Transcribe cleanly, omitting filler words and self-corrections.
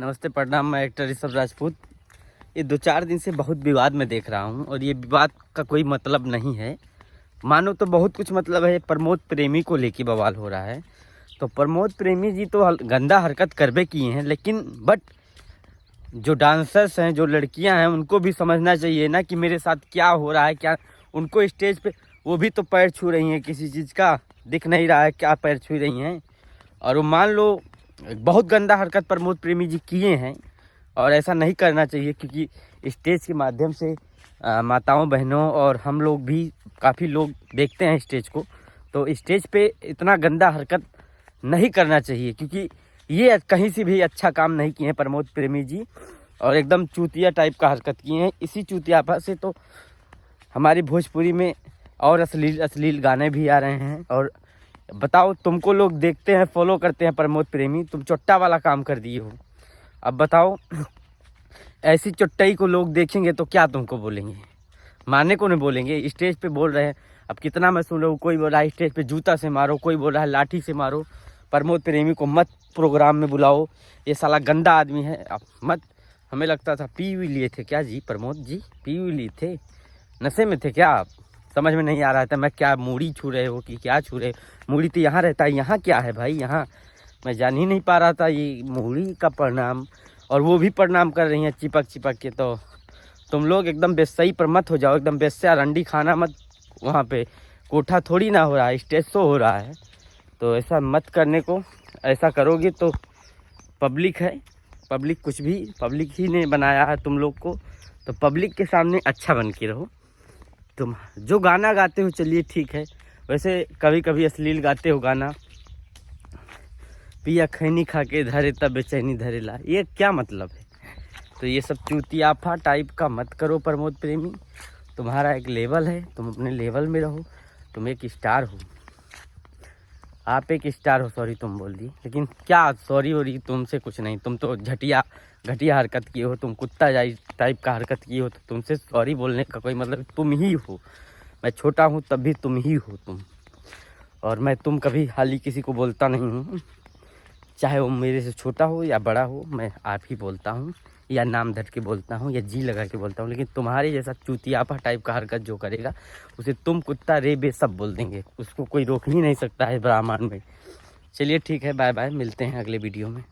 नमस्ते, प्रणाम। मैं एक्टर ऋषभ राजपूत। ये 2-4 दिन से बहुत विवाद में देख रहा हूँ और ये विवाद का कोई मतलब नहीं है। मानो तो बहुत कुछ मतलब है। प्रमोद प्रेमी को लेके बवाल हो रहा है। तो प्रमोद प्रेमी जी तो गंदा हरकत करबे किए हैं, लेकिन बट जो डांसर्स हैं, जो लड़कियां हैं, उनको भी समझना चाहिए ना कि मेरे साथ क्या हो रहा है। क्या उनको स्टेज पे वो भी तो पैर छू रही हैं, किसी चीज़ का दिख नहीं रहा है क्या पैर छू रही हैं। और वो मान लो बहुत गंदा हरकत प्रमोद प्रेमी जी किए हैं और ऐसा नहीं करना चाहिए, क्योंकि स्टेज के माध्यम से माताओं बहनों और हम लोग भी काफ़ी लोग देखते हैं स्टेज को। तो स्टेज पे इतना गंदा हरकत नहीं करना चाहिए, क्योंकि ये कहीं से भी अच्छा काम नहीं किए हैं प्रमोद प्रेमी जी, और एकदम चूतिया टाइप का हरकत किए हैं। इसी चूतियापा से तो हमारी भोजपुरी में और अश्लील गाने भी आ रहे हैं। और बताओ, तुमको लोग देखते हैं, फॉलो करते हैं प्रमोद प्रेमी, तुम चोट्टा वाला काम कर दिए हो। अब बताओ, ऐसी चोट्टाई को लोग देखेंगे तो क्या तुमको बोलेंगे? मारने को नहीं बोलेंगे, स्टेज पे बोल रहे हैं। अब कितना मैं सुन रहा हूँ, कोई बोल रहा है स्टेज पे जूता से मारो, कोई बोल रहा है लाठी से मारो। प्रमोद प्रेमी को मत प्रोग्राम में बुलाओ, ये साला गंदा आदमी है। अब मत, हमें लगता था पी हुई लिए थे क्या जी प्रमोद जी? पी हुई लिए थे, नशे में थे क्या आप? समझ में नहीं आ रहा था मैं क्या मूड़ी छू रहे हो कि क्या छू रहे। मूड़ी तो यहाँ रहता है, यहाँ क्या है भाई? यहाँ मैं जान ही नहीं पा रहा था ये मूड़ी का प्रणाम। और वो भी प्रणाम कर रही हैं चिपक चिपक के। तो तुम लोग एकदम बेसई पर मत हो जाओ, एकदम बेस्या रंडी खाना मत। वहाँ पे कोठा थोड़ी ना हो रहा है, स्टेज शो हो रहा है। तो ऐसा मत करने को, ऐसा करोगे तो पब्लिक है, पब्लिक कुछ भी पब्लिक ही ने बनाया है तुम लोग को। तो पब्लिक के सामने अच्छा बन के रहो। तुम जो गाना गाते हो चलिए ठीक है, वैसे कभी कभी अश्लील गाते हो गाना, पिया खैनी खा के धरे तब बेचैनी धरेला, ये क्या मतलब है? तो ये सब चूतियाफा टाइप का मत करो प्रमोद प्रेमी। तुम्हारा एक लेवल है, तुम अपने लेवल में रहो। तुम एक स्टार हो, आप एक स्टार हो। सॉरी तुम बोल दी, लेकिन क्या सॉरी हो रही? तुमसे कुछ नहीं, तुम तो घटिया हरकत किए हो, तुम कुत्ता जाई टाइप का हरकत किए हो। तो तुमसे सॉरी बोलने का कोई मतलब, तुम ही हो। मैं छोटा हूँ तब भी तुम ही हो तुम। और मैं तुम कभी हाली किसी को बोलता नहीं हूँ, चाहे वो मेरे से छोटा हो या बड़ा हो, मैं आप ही बोलता हूँ, या नाम धर के बोलता हूँ, या जी लगा के बोलता हूँ। लेकिन तुम्हारे जैसा चूतियापा टाइप का हरकत जो करेगा, उसे तुम कुत्ता रे बे सब बोल देंगे, उसको कोई रोक ही नहीं सकता है ब्राह्मण में। चलिए ठीक है, बाय बाय, मिलते हैं अगले वीडियो में।